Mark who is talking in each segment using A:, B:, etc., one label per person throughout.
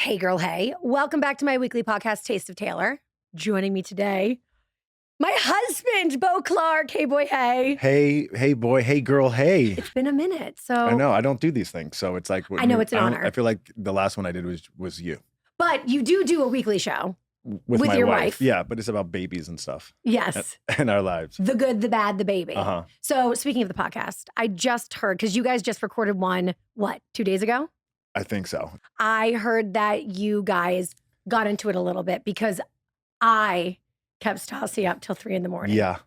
A: Hey girl, hey. Welcome back to my weekly podcast, Taste of Taylor. Joining me today, my husband, Beau Clark. Hey boy, hey.
B: Hey boy, hey girl, hey.
A: It's been a minute, so.
B: I know, I don't do these things, so it's like.
A: I know, it's an honor.
B: I feel like the last one I did was you.
A: But you do a weekly show.
B: With my
A: your
B: wife. Yeah, but it's about babies and stuff.
A: Yes.
B: And our lives.
A: The good, the bad, the baby.
B: Uh-huh.
A: So speaking of the podcast, I just heard, because you guys just recorded one, 2 days ago?
B: I think so.
A: I heard that you guys got into it a little bit because I kept Stassi up till 3 in the morning.
B: Yeah.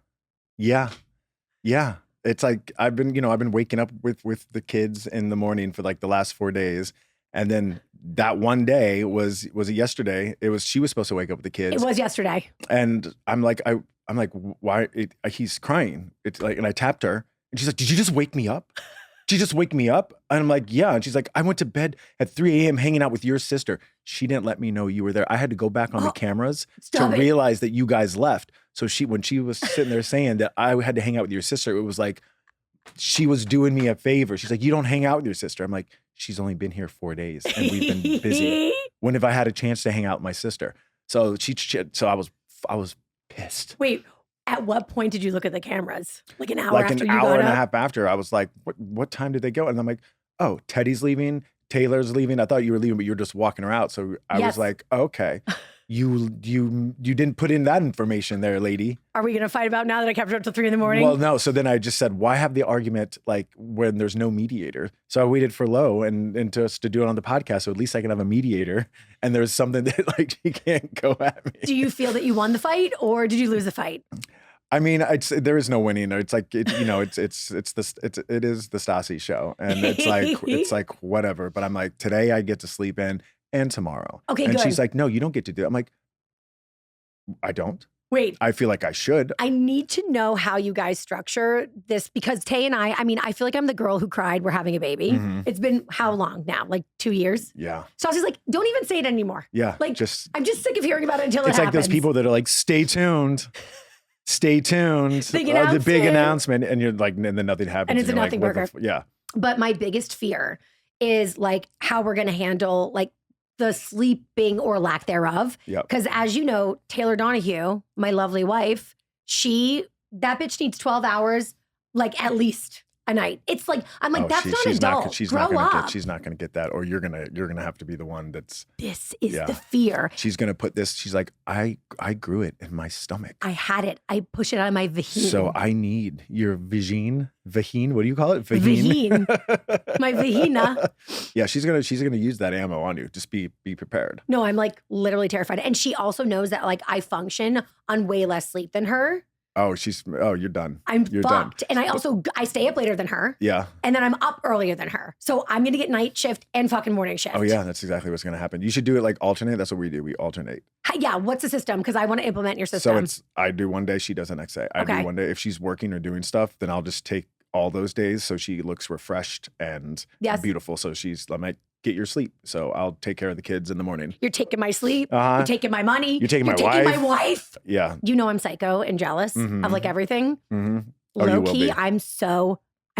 B: It's like I've been waking up with the kids in the morning for like the last 4 days. And then that one day was it yesterday? She was supposed to wake up with the kids.
A: It was yesterday.
B: And I'm like, why? He's crying. It's like, and I tapped her and she's like, did you just wake me up? Did you just wake me up? And I'm like, yeah. And she's like, I went to bed at 3 a.m. hanging out with your sister. She didn't let me know you were there. I had to go back on the cameras to realize that you guys left. So when she was sitting there saying that I had to hang out with your sister, it was like, she was doing me a favor. She's like, you don't hang out with your sister. I'm like, she's only been here 4 days and we've been busy. When have I had a chance to hang out with my sister? So I was pissed.
A: Wait, at what point did you look at the cameras? Like an hour
B: like
A: after
B: an
A: you got
B: hour and
A: up?
B: a half after. I was like, what time did they go? And I'm like, oh, Teddy's leaving, Taylor's leaving. I thought you were leaving, but you're just walking her out. So I was like, okay. You didn't put in that information there, lady.
A: Are we going to fight about now that I kept her up till 3 in the morning?
B: Well, no. So then I just said, why have the argument like when there's no mediator? So I waited for Lo and to us to do it on the podcast. So at least I can have a mediator. And there's something that like she can't go at me.
A: Do you feel that you won the fight or did you lose the fight?
B: I mean, there is no winning. It's like it is the Stassi show, and it's like whatever. But I'm like, today I get to sleep in, and tomorrow.
A: Okay,
B: and
A: good.
B: She's like, no, you don't get to do it. I'm like, I don't.
A: Wait.
B: I feel like I should.
A: I need to know how you guys structure this because Tay and I feel like I'm the girl who cried we're having a baby.
B: Mm-hmm.
A: It's been how long now? Like 2 years?
B: Yeah.
A: So I was just like, don't even say it anymore.
B: Yeah.
A: Like, I'm just sick of hearing about it until it happens.
B: It's like those people that are like, stay tuned. Stay tuned. The big announcement. And you're like, and then nothing happens.
A: And it's a nothing burger.
B: Yeah.
A: But my biggest fear is like how we're going to handle like the sleeping or lack thereof.
B: Yep.
A: Because as you know, Taylor Donahue, my lovely wife, that bitch needs 12 hours, like at least a night. It's like, I'm like, that's not adult. Grow up.
B: She's not gonna get that, or you're gonna have to be the one that's.
A: This is the fear.
B: She's gonna put this. She's like, I grew it in my stomach.
A: I had it. I push it on my vagine.
B: So I need your vagine. Vagine. What do you call it?
A: Vagine. My vagina.
B: Yeah, she's gonna use that ammo on you. Just be prepared.
A: No, I'm like literally terrified, and she also knows that like I function on way less sleep than her.
B: Oh, you're done.
A: You're fucked. Done. And I stay up later than her.
B: Yeah.
A: And then I'm up earlier than her. So I'm going to get night shift and fucking morning shift.
B: Oh yeah, that's exactly what's going to happen. You should do it like alternate. That's what we do. We alternate.
A: Yeah. What's the system? Because I want to implement your system.
B: So I do one day, she does the next day. I do one day. If she's working or doing stuff, then I'll just take all those days. So she looks refreshed and beautiful. So I might get your sleep. So I'll take care of the kids in the morning.
A: You're taking my sleep. You're taking my money.
B: You're taking
A: my wife.
B: Yeah.
A: You know I'm psycho and jealous of like everything.
B: Mm-hmm.
A: Low key, I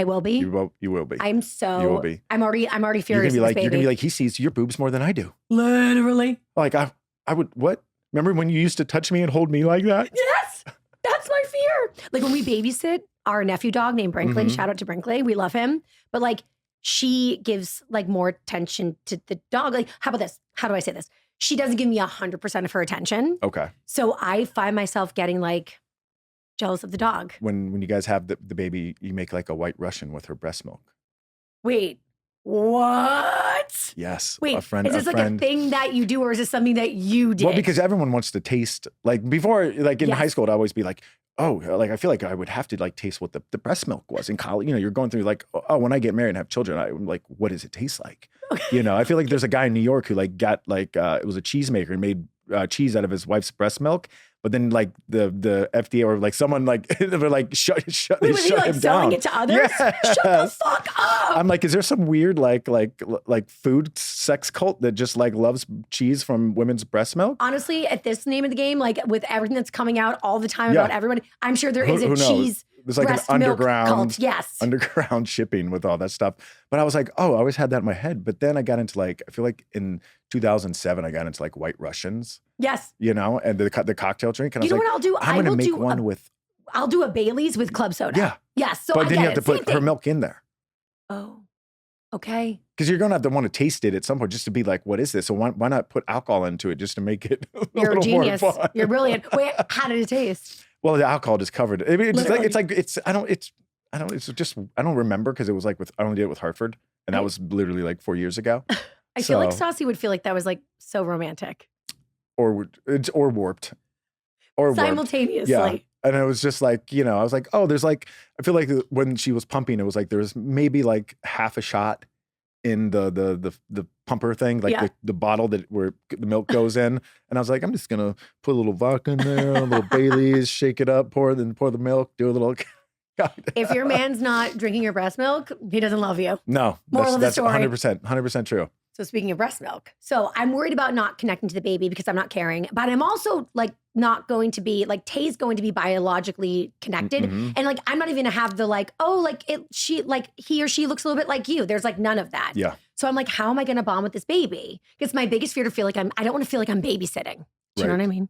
A: will be.
B: You will be.
A: You
B: will be.
A: I'm already furious.
B: You're gonna be like, he sees your boobs more than I do.
A: Literally.
B: Like I would. What? Remember when you used to touch me and hold me like that?
A: Yes. That's my fear. Like when we babysit our nephew dog named Brinkley. Shout out to Brinkley. We love him. But like she gives like more attention to the dog. Like, how about this? How do I say this? She doesn't give me 100% of her attention.
B: Okay.
A: So I find myself getting like jealous of the dog.
B: When you guys have the baby, you make like a white Russian with her breast milk.
A: Wait, what?
B: Yes.
A: Wait, is this like a thing that you do or is this something that you did?
B: Well, because everyone wants to taste, like before, like in high school, I'd always be like, oh, like I feel like I would have to like taste what the breast milk was in college. You know, you're going through like, oh, when I get married and have children, I'm like, what does it taste like? You know, I feel like there's a guy in New York who like got like, it was a cheesemaker and made cheese out of his wife's breast milk. But then like the FDA or like someone like, they were like, shut
A: Wait,
B: they
A: was
B: shut
A: he like
B: him
A: selling
B: down.
A: it to others?
B: Yes.
A: Shut the fuck up.
B: I'm like, is there some weird like food sex cult that just like loves cheese from women's breast milk?
A: Honestly, at this name of the game, like with everything that's coming out all the time about everybody, I'm sure there is a cheese
B: There's like
A: breast
B: an
A: milk
B: underground,
A: cult. Yes.
B: underground shipping with all that stuff. But I was like, oh, I always had that in my head. But then I got into like, I feel like in 2007, I got into like White Russians,
A: Yes.
B: you know, and the cocktail drink. And I
A: You
B: was
A: know
B: like,
A: what I'll do?
B: I'm going to make one with.
A: I'll do a Bailey's with club soda.
B: Yeah.
A: Yes. So
B: but
A: I
B: then
A: get
B: you have to
A: Same
B: put her
A: thing.
B: milk in there.
A: Oh, okay.
B: Because you're going to have to want to taste it at some point just to be like, what is this? So why not put alcohol into it just to make it a
A: You're a
B: little
A: genius.
B: more fun?
A: You're brilliant. Wait, how did it taste?
B: Well, the alcohol just covered it. I mean, I don't remember because it was like I only did it with Hartford. And that was literally like 4 years ago.
A: I feel like Stassi would feel like that was like so romantic.
B: Or warped. Or
A: simultaneously.
B: Yeah. And it was just like, you know, I was like, oh, there's like, I feel like when she was pumping, it was like there was maybe like half a shot in the pumper thing, like the bottle where the milk goes in. And I was like, I'm just gonna put a little vodka in there, a little Bailey's, shake it up, pour the milk, do a little. God.
A: If your man's not drinking your breast milk, he doesn't love you.
B: No, that's 100% true.
A: So speaking of breast milk, so I'm worried about not connecting to the baby because I'm not caring, but I'm also like not going to be like Tay's going to be biologically connected, and like I'm not even gonna have the like he or she looks a little bit like you. There's like none of that.
B: Yeah.
A: So I'm like, how am I gonna bond with this baby? It's my biggest fear to feel like I don't want to feel like I'm babysitting. Do you know what I mean?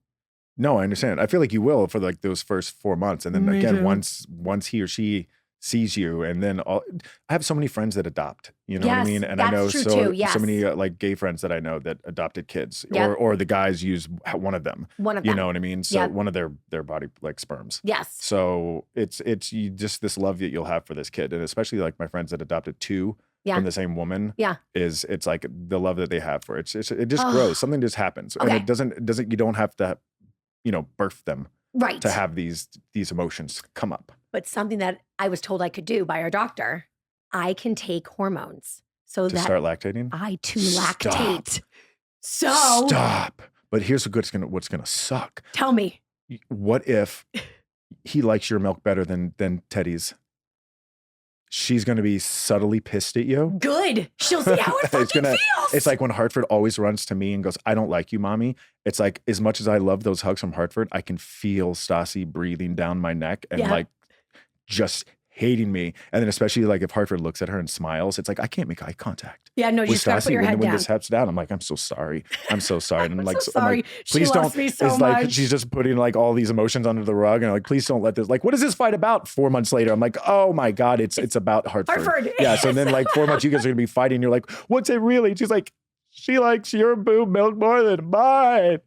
B: No, I understand. I feel like you will for like those first 4 months, and then
A: Me
B: again
A: too.
B: once he or she sees you, and then I have so many friends that adopt. You know what I
A: Yes,
B: mean? And
A: that's
B: I know
A: true
B: so
A: too, yes.
B: many like gay friends that I know that adopted kids,
A: Yep.
B: or the guys use one of them.
A: One of
B: You
A: them.
B: know what I mean? So
A: Yep.
B: one of their body like sperms.
A: Yes.
B: So it's you just this love that you'll have for this kid, and especially like my friends that adopted two from the same woman.
A: Yeah.
B: It's like the love that they have for it. It just
A: Oh.
B: grows. Something just happens, and
A: Okay.
B: it doesn't. You don't have to, birth them
A: Right.
B: to have these emotions come up.
A: But something that I was told I could do by our doctor, I can take hormones so
B: To
A: that
B: start lactating.
A: I too
B: Stop.
A: lactate. So
B: Stop. But here's what's gonna suck.
A: Tell me.
B: What if he likes your milk better than Teddy's? She's gonna be subtly pissed at you.
A: Good. She'll see how it fucking feels.
B: It's like when Hartford always runs to me and goes, I don't like you, mommy. It's like, as much as I love those hugs from Hartford, I can feel Stassi breathing down my neck and like just hating me. And then especially like if Hartford looks at her and smiles, it's like, I can't make eye contact.
A: Yeah, no, you
B: With
A: just gotta put
B: Stassi,
A: your head
B: when
A: down.
B: this happens down, I'm like, I'm so sorry. I'm so sorry. And I'm like,
A: so sorry. She
B: please
A: loves
B: don't.
A: me so
B: it's like
A: much.
B: she's just putting like all these emotions under the rug, and I'm like, please don't let this. Like, what is this fight about? 4 months later, I'm like, oh my god, it's about Hartford.
A: Hartford.
B: Yeah. So then like 4 months, you guys are gonna be fighting. You're like, what's it really? She's like, she likes your boob milk more than mine,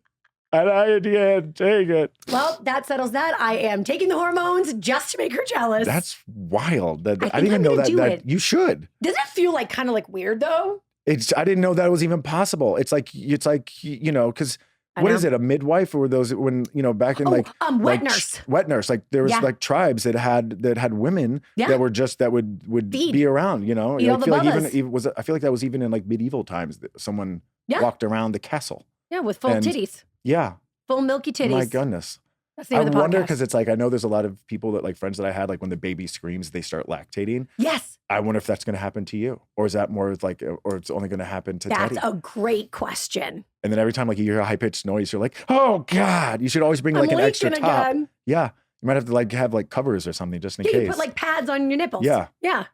B: and I can't take it.
A: Well, that settles that. I am taking the hormones just to make her jealous.
B: That's wild. That I
A: think
B: didn't even
A: I'm
B: know
A: gonna do
B: that
A: it.
B: you should.
A: Doesn't it feel like kind of like weird though?
B: I didn't know that was even possible. It's like because
A: I
B: what
A: know.
B: is it? A midwife, or those when back in
A: wet
B: like,
A: nurse.
B: wet nurse. Like there was
A: Yeah.
B: like tribes that had women
A: Yeah.
B: that would
A: Feed.
B: be around.
A: Eat all
B: I
A: the
B: feel like
A: bubbas.
B: I feel like that was even in like medieval times that someone walked around the castle.
A: Yeah, with full
B: And-
A: titties.
B: Yeah,
A: Full milky titties.
B: my goodness.
A: That's the name
B: I
A: of the
B: wonder
A: podcast.
B: because it's like I know there's a lot of people that like friends that I had like when the baby screams they start lactating.
A: Yes.
B: I wonder if that's going to happen to you, or is that more like, or it's only going to happen to
A: That's
B: Teddy?
A: a great question.
B: And then every time like you hear a high pitched noise, you're like, oh God, you should always bring like
A: I'm
B: an extra
A: leaking
B: top.
A: again.
B: Yeah. You might have to like have like covers or something just in
A: Yeah,
B: case.
A: you put like pads on your nipples.
B: Yeah.
A: Yeah.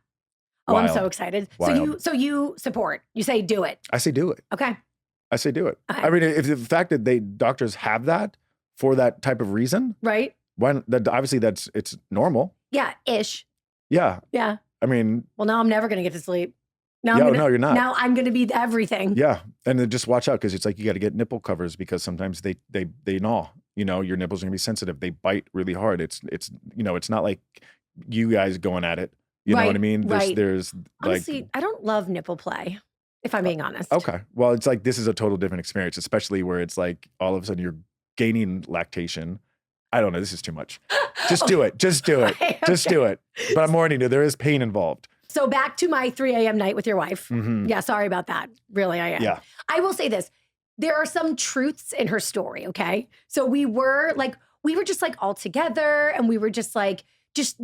A: Oh, I'm
B: Wild.
A: so excited.
B: Wild.
A: So you support. You say do it.
B: I say do it.
A: Okay.
B: I say do it.
A: Okay.
B: I mean, if the fact that doctors have that for that type of reason,
A: Right?
B: obviously it's normal.
A: Yeah, ish.
B: Yeah.
A: Yeah.
B: I mean,
A: Well, now I'm never gonna get to sleep. Now
B: no, you're not.
A: Now I'm gonna be everything.
B: Yeah. And then just watch out because it's like you got to get nipple covers because sometimes they gnaw. Your nipples are gonna be sensitive. They bite really hard. It's not like you guys going at it. You know what I mean?
A: Right.
B: There's like
A: Honestly, I don't love nipple play, if I'm being honest.
B: okay. Well, it's like this is a total different experience, especially where it's like all of a sudden you're gaining lactation. I don't know. This is too much. Just do it. Just do it.
A: Okay,
B: Just
A: okay.
B: do it. But I'm warning you, there is pain involved.
A: So back to my 3 a.m. night with your wife.
B: Mhm.
A: Yeah, sorry about that. Really, I am.
B: Yeah.
A: I will say this. There are some truths in her story, okay? So we were just like all together and we were just like, just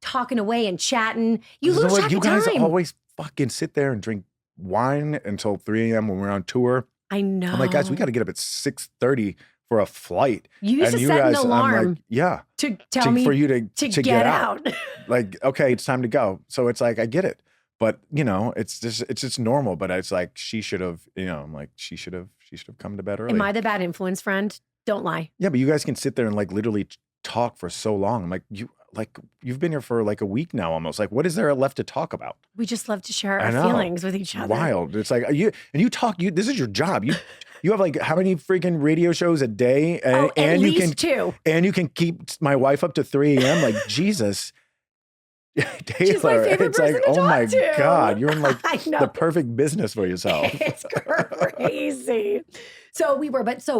A: talking away and chatting. You lose track
B: You
A: of
B: guys
A: time.
B: always fucking sit there and drink wine until 3 a.m. when we're on tour.
A: I know.
B: I'm like, guys, we got to get up at 6:30 for a flight.
A: You used
B: and
A: to
B: you
A: set an
B: guys, I'm
A: alarm
B: like, yeah,
A: to tell me
B: for you to
A: get out.
B: Like, okay, it's time to go. So it's like, I get it. But it's just normal. But it's like, she should have, I'm like, she should have come to bed early.
A: Am I the bad influence friend? Don't lie.
B: Yeah, but you guys can sit there and like literally talk for so long. I'm like, you've been here for like a week now almost. Like, what is there left to talk about?
A: We just love to share our feelings with each other.
B: Wild. It's like this is your job. You have like how many freaking radio shows a day? And,
A: at least 2.
B: And you can keep my wife up to 3 a.m. Like, Jesus. Taylor,
A: She's my favorite
B: it's like,
A: person to
B: oh my
A: talk to.
B: God, you're in like
A: the
B: perfect business for yourself.
A: It's crazy. So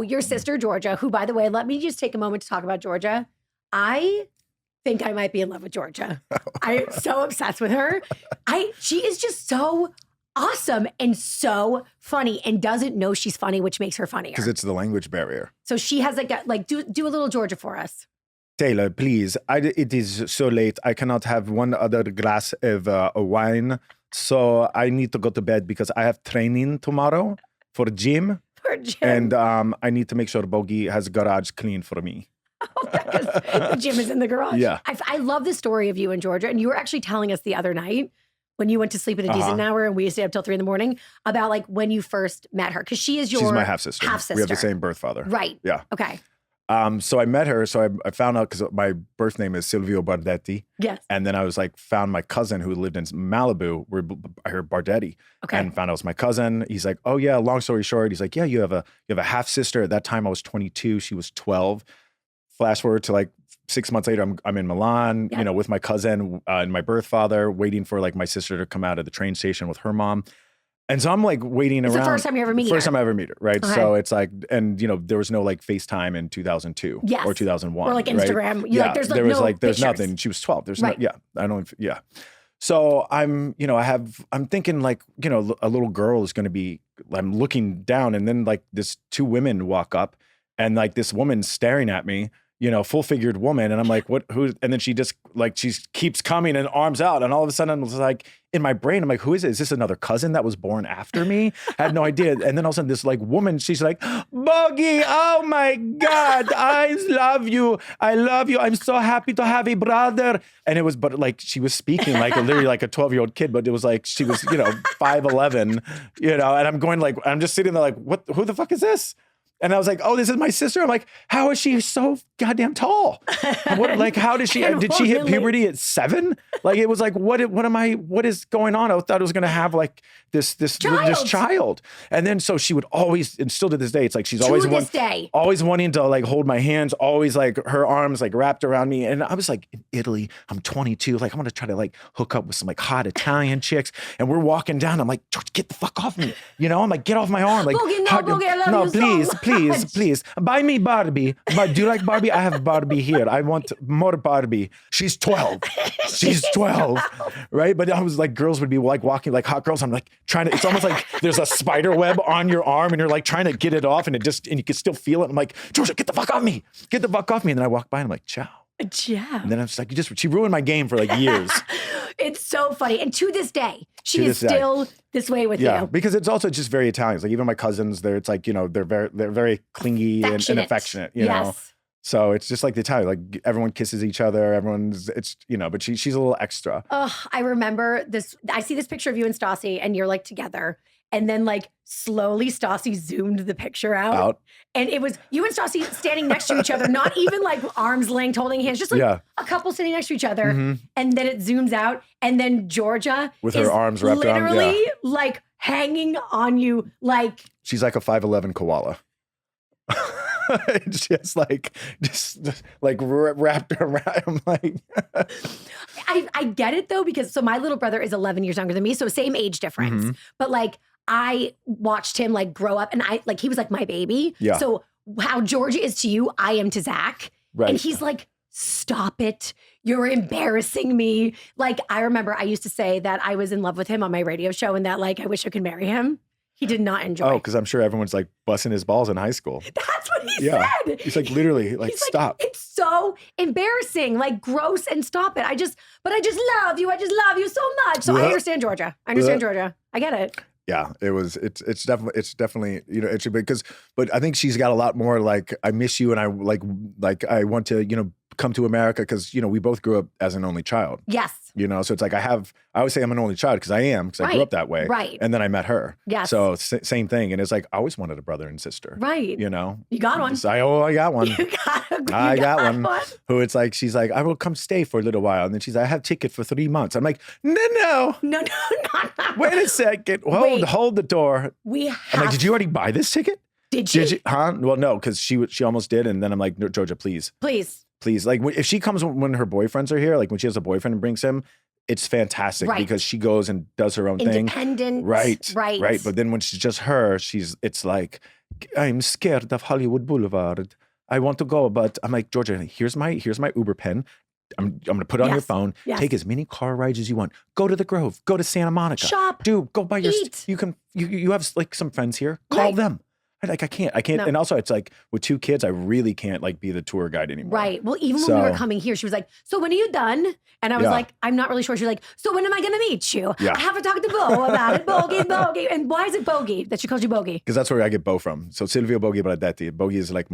A: your sister, Georgia, who, by the way, let me just take a moment to talk about Georgia. I think I might be in love with Georgia. I am so obsessed with her. She is just so awesome and so funny and doesn't know she's funny, which makes her funnier.
B: Because it's the language barrier.
A: So she has do a little Georgia for us.
B: Taylor, please. It is so late. I cannot have one other glass of wine. So I need to go to bed because I have training tomorrow for gym. And I need to make sure Bogie has garage clean for me.
A: Oh, because the gym is in the garage.
B: Yeah.
A: I love the story of you and Georgia. And you were actually telling us the other night when you went to sleep at a decent hour and we stayed up till 3 a.m. about like when you first met her. Because she's my
B: half-sister.
A: Half-sister.
B: We have the same birth father.
A: Right.
B: Yeah.
A: Okay.
B: So I met her. So I found out because my birth name is Silvio Bardetti.
A: Yes.
B: And then I was like, found my cousin who lived in Malibu, where I heard Bardetti.
A: Okay.
B: And found out it was my cousin. He's like, oh yeah, long story short, he's like, yeah, you have a half sister. At that time I was 22, she was 12. Flash forward to like 6 months later, I'm in Milan, with my cousin and my birth father, waiting for like my sister to come out of the train station with her mom. And so I'm like waiting around.
A: It's the first time you ever meet her.
B: First time I ever meet her, right?
A: Okay.
B: So it's like, and there was no like FaceTime in 2002 or 2001.
A: Or like Instagram.
B: Right? There's
A: pictures.
B: nothing. She was 12. There's
A: right.
B: So I'm thinking like, a little girl is going to be, I'm looking down and then like this 2 women walk up and like this woman's staring at me, full figured woman. And I'm like, who? And then she just like, she keeps coming and arms out. And all of a sudden I was like, in my brain, I'm like, who is it? Is this another cousin that was born after me? I had no idea. And then all of a sudden this like woman, she's like, Bogie, oh my God, I love you. I love you. I'm so happy to have a brother. And it was, but like, she was speaking like literally like a 12-year-old kid, but it was like, she was, 5'11", and I'm going like, I'm just sitting there like, who the fuck is this? And I was like, oh, this is my sister. I'm like, how is she so goddamn tall? How did she hit puberty at 7? Like, it was like, what is going on? I thought I was going to have like this child. And then, so she would always, and still to this day, it's like, she's always wanting to like hold my hands, always like her arms like wrapped around me. And I was like, in Italy, I'm 22. Like, I'm going to try to like hook up with some like hot Italian chicks. And we're walking down. I'm like, George, get the fuck off me. I'm like, get off my arm. Like,
A: Bogie, I love you so much.
B: Please, buy me Barbie. But do you like Barbie? I have Barbie here. I want more Barbie. She's 12. She's 12, right? But I was like, girls would be like walking like hot girls. I'm like it's almost like there's a spider web on your arm and you're like trying to get it off and you can still feel it. I'm like, Georgia, get the fuck off me. Get the fuck off me. And then I walk by and I'm like, ciao.
A: Ciao.
B: And then I'm just like, she ruined my game for like years.
A: It's so funny. And to this day, she is still this way with you.
B: Yeah, because it's also just very Italian. Like even my cousins, it's like, they're very clingy and affectionate, you know? So it's just like the Italian, like everyone kisses each other. But she's a little extra.
A: Oh, I remember this. I see this picture of you and Stassi and you're like together. And then like slowly Stassi zoomed the picture out. And it was you and Stassi standing next to each other, not even like arms linked, holding hands, just like a couple sitting next to each other. Mm-hmm. And then it zooms out. And then Georgia
B: with her arms wrapped around,
A: literally like hanging on you like.
B: She's like a 5'11" koala. It's just like wrapped around. I'm like,
A: I get it though, because so my little brother is 11 years younger than me, so same age difference. Mm-hmm. But like I watched him like grow up, and he was like my baby. Yeah. So how Georgia is to you, I am to Zach, right. And he's like, stop it. You're embarrassing me. Like I remember I used to say that I was in love with him on my radio show, and that like I wish I could marry him. He did not enjoy.
B: Oh, because I'm sure everyone's like busting his balls in high school.
A: That's what he said.
B: He's like literally like, stop.
A: It's so embarrassing, like gross, and stop it. But I just love you. I just love you so much. So I understand Georgia. I get it.
B: Yeah, it's definitely, you know, it's because, but I think she's got a lot more like, I miss you and I like I want to, you know, come to America because, you know, we both grew up as an only child.
A: Yes.
B: You know, so it's like I always say I'm an only child because I am, because I grew up that way.
A: Right.
B: And then I met her.
A: Yes.
B: So same thing. And it's like, I always wanted a brother and sister.
A: Right.
B: You know?
A: You got one.
B: I got one.
A: I
B: got one. Who it's like, she's like, I will come stay for a little while. And then she's like, I have ticket for 3 months. I'm like, no. Wait a second. Hold the door. I'm like, did you already buy this ticket?
A: Did she?
B: Did you? Huh? Well, no, because she almost did. And then I'm like, no, Georgia, please. Please. Like, if she comes when her boyfriends are here, like when she has a boyfriend and brings him, it's fantastic because she goes and does her own thing.
A: Independent.
B: Right. But then when she's just her, it's like, I'm scared of Hollywood Boulevard. I want to go, but I'm like, Georgia, here's my Uber pen. I'm going to put it on your phone. Yes. Take as many car rides as you want. Go to the Grove. Go to Santa Monica.
A: Shop.
B: Dude, go buy your. You have like some friends here. Call them. Like I can't. No. And also it's like with 2 kids, I really can't like be the tour guide anymore.
A: Right. Well, even when we were coming here, she was like, so when are you done? And I was like, I'm not really sure. She was like, so when am I going to meet you? Yeah. I have to talk to Beau about it. Bogie. And why is it Bogie that she calls you Bogie?
B: Because that's where I get Beau from. So Silvio Bogie Bradetti. Bogie is like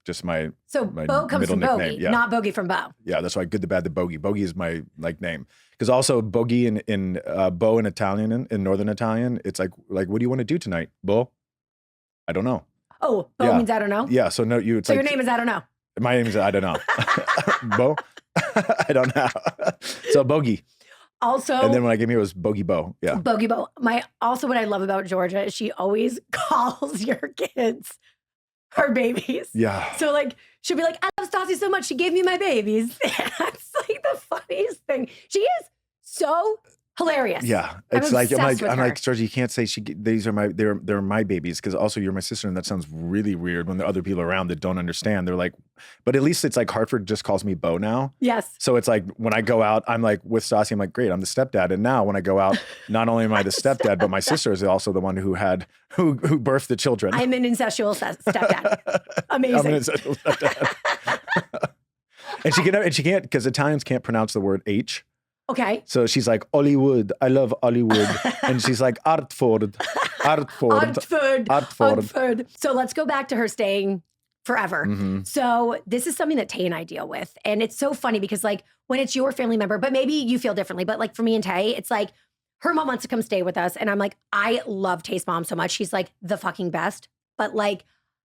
B: just my
A: So
B: my
A: Beau comes from
B: nickname.
A: Bogie, not Bogie from Beau.
B: Yeah, that's why Good, the Bad, the Bogie. Bogie is my like name. Because also Bogie in Beau in Italian, in Northern Italian, it's like what do you want to do tonight, Beau? I don't know.
A: Oh, Beau means I don't know?
B: Yeah, so no,
A: so your name is I don't know.
B: My name is I don't know. Beau? I don't know. So Bogie.
A: Also.
B: And then when I came here, it was Bogie Beau. Yeah.
A: Bogie Beau. Also what I love about Georgia is she always calls your kids her babies.
B: Yeah.
A: So like, she'll be like, I love Stassi so much, she gave me my babies. That's like the funniest thing. She is so hilarious.
B: Yeah, it's like I'm like Georgia, you can't say these are they're my babies because also you're my sister, and that sounds really weird when there are other people around that don't understand. They're like, but at least it's like Hartford just calls me Beau now.
A: Yes.
B: So it's like when I go out, I'm like with Stassi, I'm like, great, I'm the stepdad. And now when I go out, not only am I the stepdad, but my sister is also the one who birthed the children.
A: I'm an incestual stepdad. Amazing.
B: I'm an incestual stepdad. and she can't because Italians can't pronounce the word H.
A: Okay.
B: So she's like, Hollywood. I love Hollywood. And she's like, Artford.
A: So let's go back to her staying forever. Mm-hmm. So this is something that Tay and I deal with. And it's so funny because like when it's your family member, but maybe you feel differently. But like for me and Tay, it's like her mom wants to come stay with us. And I'm like, I love Tay's mom so much. She's like the fucking best. But like,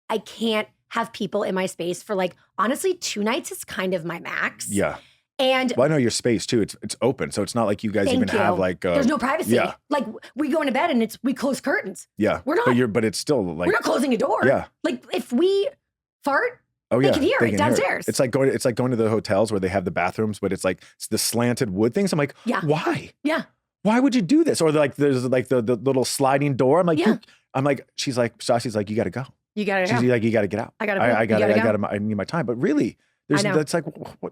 A: I can't have people in my space for like, honestly, 2 nights is kind of my max.
B: Yeah.
A: And
B: I know your space too. It's open, so it's not like you guys have like.
A: There's no privacy. Yeah. Like we go into bed and we close curtains.
B: Yeah,
A: we're not.
B: But it's still like
A: we're not closing a door.
B: Yeah.
A: Like if we fart, they can hear it downstairs.
B: It's like going to the hotels where they have the bathrooms, but it's like the slanted wood things. I'm like, why?
A: Yeah.
B: Why would you do this? Or like there's like the little sliding door. I'm like, she's like, Stassi's like, you got to go.
A: You got to go.
B: She's like, you got to get out. I need my time. But really. It's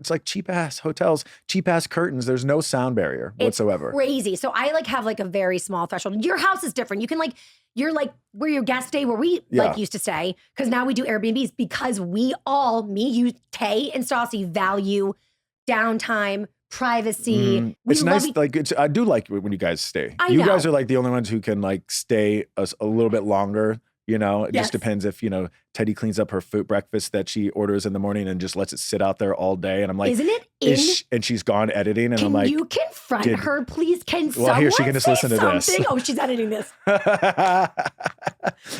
B: like cheap ass hotels, cheap ass curtains. There's no sound barrier whatsoever.
A: It's crazy. So I like have like a very small threshold. Your house is different. You can like, you're like where your guests stay, where we like used to stay. Because now we do Airbnbs because we all, me, you, Tay, and Stassi value downtime, privacy.
B: It's nice. I do like when you guys stay. You guys are like the only ones who can like stay a little bit longer. You know, it just depends if, Teddy cleans up her breakfast that she orders in the morning and just lets it sit out there all day. And I'm like,
A: isn't it
B: and she's gone editing. And I'm like,
A: you confront her, please? Can
B: someone
A: here,
B: she can just listen to this.
A: Oh, she's editing this.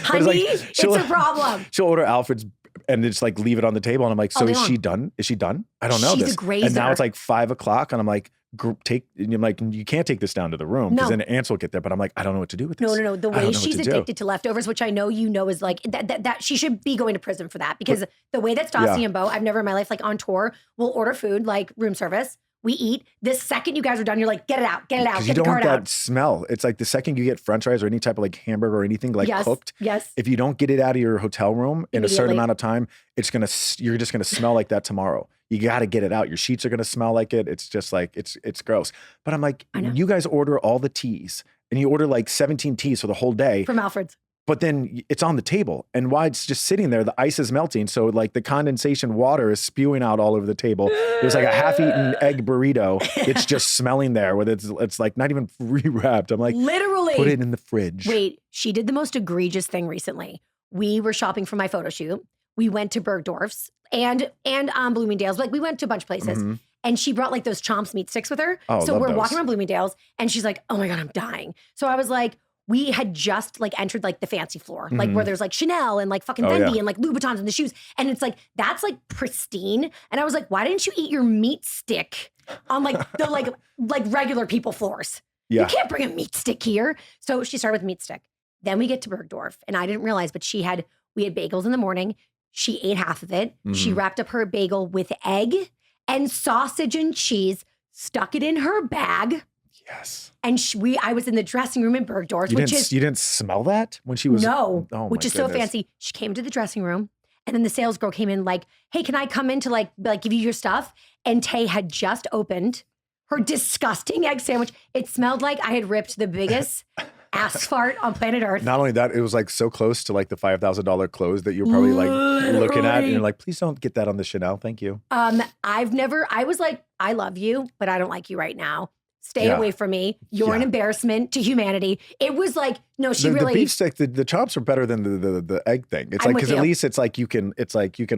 A: Honey, it's a problem.
B: She'll order Alfred's and just like leave it on the table. And I'm like, so is she done? Is she done? I don't know.
A: She's a grazer.
B: And now it's like 5 o'clock. And I'm like, and I'm like, you can't take this down to the room because then ants will get there. But I'm like, I don't know what to do with this.
A: No. The way she's addicted to leftovers, which I know is like that she should be going to prison for that because the way that Stassi and Beau, I've never in my life, like on tour, will order food, like room service. We eat. This second you guys are done, you're like, get it out.
B: Because you don't want that smell. It's like the second you get French fries or any type of like hamburger or anything like cooked.
A: Yes.
B: If you don't get it out of your hotel room in a certain amount of time, you're just gonna smell like that tomorrow. You got to get it out. Your sheets are gonna smell like it. It's just like it's gross. But I'm like, you guys order all the teas and you order like 17 teas for the whole day
A: from Alfred's.
B: but then it's on the table. And while it's just sitting there, the ice is melting. So like the condensation water is spewing out all over the table. There's like a half-eaten egg burrito. It's just smelling there with it's like not even rewrapped. I'm like,
A: literally
B: put it in the fridge.
A: Wait, she did the most egregious thing recently. We were shopping for my photo shoot. We went to Bergdorf's and Bloomingdale's. Like we went to a bunch of places.
B: Mm-hmm.
A: And she brought like those Chomps meat sticks with her.
B: Oh,
A: so
B: love
A: we're
B: those.
A: walking around Bloomingdale's and she's like, oh my God, I'm dying. So I was like, we had just like entered like the fancy floor, like where there's like Chanel and like fucking Fendi and like Louboutins and the shoes. And it's like, that's like pristine. And I was like, why didn't you eat your meat stick on like the like regular people floors?
B: Yeah.
A: You can't bring a meat stick here. So she started with meat stick. Then we get to Bergdorf and I didn't realize, but we had bagels in the morning. She ate half of it. She wrapped up her bagel with egg and sausage and cheese, stuck it in her bag.
B: Yes.
A: And I was in the dressing room in Bergdorf,
B: You didn't smell that when she was?
A: No,
B: oh
A: which is
B: goodness.
A: so fancy. She came to the dressing room and then the sales girl came in like, hey, can I come in to like give you your stuff? And Tay had just opened her disgusting egg sandwich. It smelled like I had ripped the biggest ass fart on planet Earth.
B: Not only that, it was like so close to like the $5,000 clothes that you're probably like looking at and you're like, please don't get that on the Chanel. Thank you.
A: I was like, I love you, but I don't like you right now. Stay away from me. You're an embarrassment to humanity. It was like, no, she really.
B: The beef stick, the Chomps are better than the egg thing. It's like, because at least it's like you can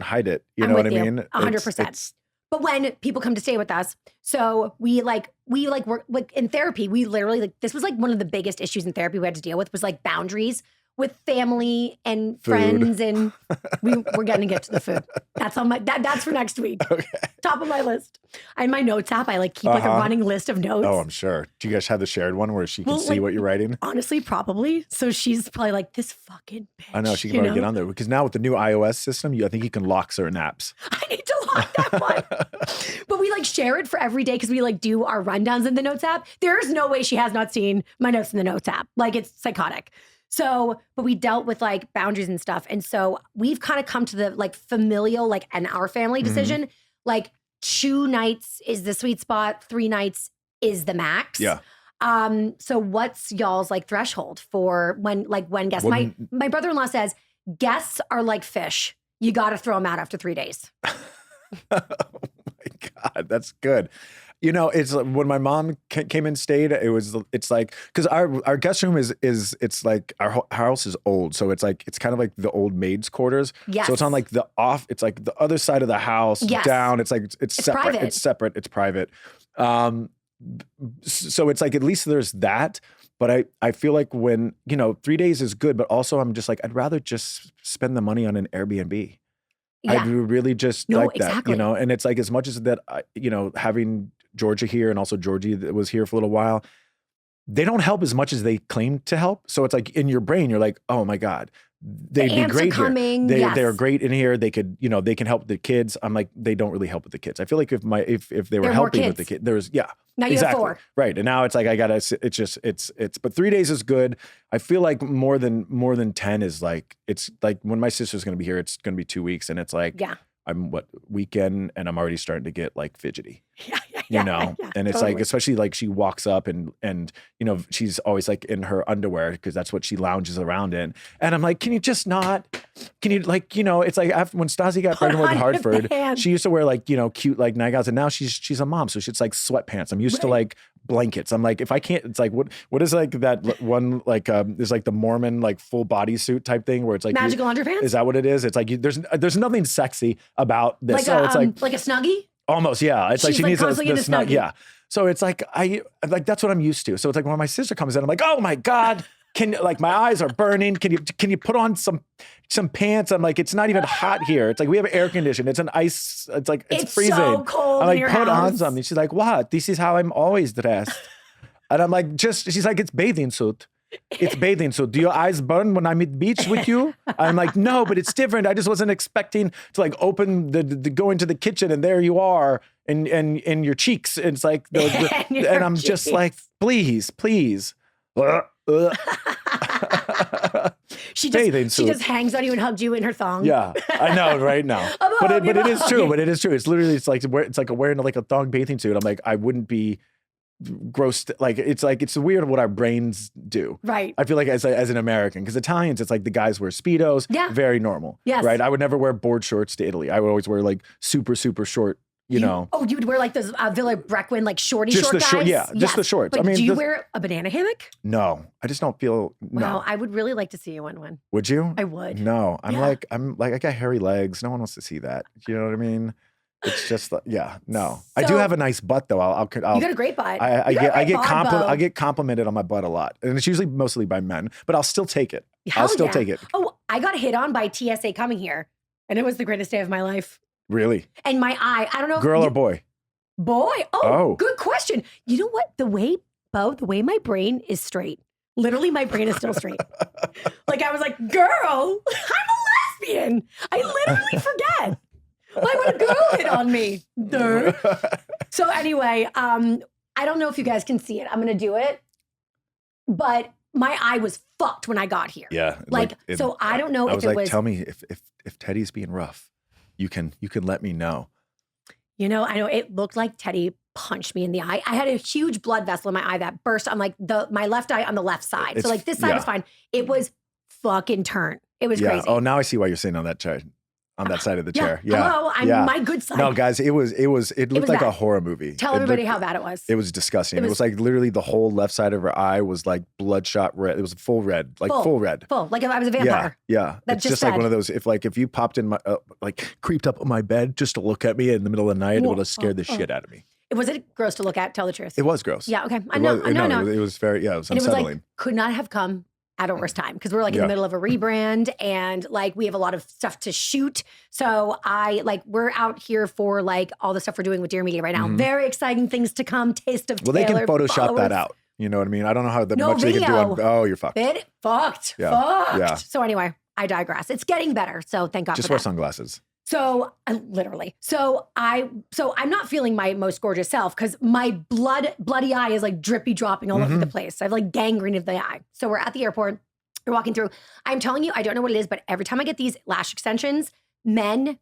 B: hide it. You know what I mean?
A: 100%. But when people come to stay with us, so we work like in therapy, we literally like, this was like one of the biggest issues in therapy we had to deal with was like boundaries with family and friends, and we're gonna get to the food. That's on that's for next week.
B: Okay.
A: Top of my list. In my notes app, I like keep like a running list of notes.
B: Oh, I'm sure. Do you guys have the shared one where she can see what you're writing?
A: Honestly, probably. So she's probably like, this fucking bitch.
B: I know, she can probably get on there. Because now with the new iOS system, I think you can lock certain apps.
A: I need to lock that one. But we like share it for every day because we like do our rundowns in the notes app. There's no way she has not seen my notes in the notes app. Like it's psychotic. So, but we dealt with like boundaries and stuff. And so we've kind of come to the like familial, like in our family decision, like 2 nights is the sweet spot. 3 nights is the max.
B: Yeah.
A: So what's y'all's like threshold for when guests, my brother-in-law says guests are like fish. You got to throw them out after 3 days.
B: Oh my God, that's good. You know, it's when my mom came and stayed, it's like, because our guest room is it's like our house is old. So it's like, it's kind of like the old maid's quarters.
A: Yes.
B: So it's on like it's like the other side of the house down. It's like, it's separate.
A: Private.
B: It's separate. It's private. So it's like, at least there's that. But I feel like when, 3 days is good, but also I'm just like, I'd rather just spend the money on an Airbnb.
A: Yeah.
B: I really just like that,
A: exactly.
B: and it's like, as much as that, having Georgia here and also Georgie that was here for a little while, they don't help as much as they claim to help. So it's like in your brain, you're like, oh my God, they'd be great here. They're great in here. They could, they can help the kids. I'm like, they don't really help with the kids. I feel like if they were helping with the kids,
A: now you have 4.
B: Right. And now it's like, but 3 days is good. I feel like more than 10 is like, it's like when my sister's going to be here, it's going to be 2 weeks. And it's like, I'm weekend and I'm already starting to get like fidgety. And it's like, especially like she walks up and she's always like in her underwear because that's what she lounges around in. And I'm like, can you it's like after when Stasi got pregnant with Hartford, she used to wear like, cute like nightgowns, and now she's a mom. So she's like sweatpants. I'm used to like blankets. I'm like, if I can't, it's like, what is like that one, like, there's like the Mormon, like full bodysuit type thing where it's like
A: magical underpants.
B: Is that what it is? It's like, there's nothing sexy about this.
A: Like
B: so it's
A: like a Snuggie.
B: Almost, yeah. It's like she needs a snug,
A: yeah.
B: So it's like that's what I'm used to. So it's like when my sister comes in, I'm like, oh my God, my eyes are burning. Can you put on some pants? I'm like, it's not even hot here. It's like we have air conditioning. It's an ice. It's like it's freezing.
A: So cold.
B: I'm like,
A: in your
B: put
A: house.
B: on something. She's like, what? This is how I'm always dressed. And I'm like, she's like, it's bathing suit. It's bathing. So do your eyes burn when I'm at the beach with you? I'm like, no, but it's different. I just wasn't expecting to like open go into the kitchen and there you are and your cheeks. And it's like, and I'm just like, please.
A: She just hangs on you and hugs you in her thong.
B: Yeah, I know right now. but it is true. But it is true. It's literally, it's like wearing like a thong bathing suit. I'm like, I wouldn't be gross. Like it's weird what our brains do.
A: Right.
B: I feel like as an American, because Italians, it's like the guys wear Speedos.
A: Yeah.
B: Very normal.
A: Yes.
B: Right. I would never wear board shorts to Italy. I would always wear like super, super short, you know.
A: Oh, you would wear like those Villa Brequin, like shorty
B: Just
A: short
B: the
A: guys?
B: yeah, just the shorts.
A: But
B: I mean,
A: do you wear a banana hammock?
B: No, I just don't feel, no.
A: Wow, I would really like to see you in one.
B: Would you?
A: I would.
B: No, I'm
A: Yeah.
B: like, I got hairy legs. No one wants to see that. You know what I mean? It's just like, yeah, no. I do
A: So-
B: have a nice butt though. I'll
A: You got a great butt.
B: I get complimented on my butt a lot, and it's usually mostly by men. But I'll still take it.
A: Hell
B: I'll still
A: yeah.
B: take it.
A: Oh, I got hit on by TSA coming here, and it was the greatest day of my life.
B: Really?
A: And my eye, I don't know.
B: Girl or boy?
A: Boy. Oh,
B: Oh.
A: good question. You know what? The way my brain is straight. Literally, my brain is still straight. Like I was like, girl, I'm a lesbian. I literally forget. Why would a girl hit on me? Duh. So anyway, I don't know if you guys can see it. I'm gonna do it, but my eye was fucked when I got here.
B: Yeah.
A: So I don't know
B: I
A: if
B: was
A: it
B: like,
A: was.
B: tell me if Teddy's being rough, you can let me know.
A: You know, I know it looked like Teddy punched me in the eye. I had a huge blood vessel in my eye that burst on like my left eye on the left side. So like this side was fine. It was fucking turned. It was crazy.
B: Oh, now I see why you're sitting on that chair. On that side of the chair. Yeah.
A: Hello, I'm my good side.
B: No, guys, it looked like
A: bad.
B: a horror movie.
A: Tell everybody how bad it was.
B: It was disgusting. It was like literally the whole left side of her eye was like bloodshot red. It was full red, like full red.
A: Full, like if I was a vampire.
B: Yeah. It's just like one of those, if you popped in my, like creeped up on my bed just to look at me in the middle of the night, it would have scared the shit out of me.
A: Was it gross to look at? Tell the truth.
B: It was gross.
A: Yeah, okay. I know.
B: It was very, it was
A: and
B: unsettling.
A: it was like, could not have come at a worse time because we're like in the middle of a rebrand and like we have a lot of stuff to shoot. So we're out here for like all the stuff we're doing with Dear Media right now. Very exciting things to come. Taste of
B: Well, they can
A: Taylor
B: Photoshop
A: followers.
B: that out. You know what I mean? I don't know how much
A: video.
B: they can do on, oh, you're fucked.
A: Fucked.
B: Yeah.
A: So anyway, I digress. It's getting better. So thank God
B: Just
A: for
B: wear
A: that.
B: sunglasses.
A: So literally, I'm not feeling my most gorgeous self because my bloody eye is like drippy dropping all over the place. I have like gangrene of the eye. So we're at the airport. We're walking through. I'm telling you, I don't know what it is, but every time I get these lash extensions, men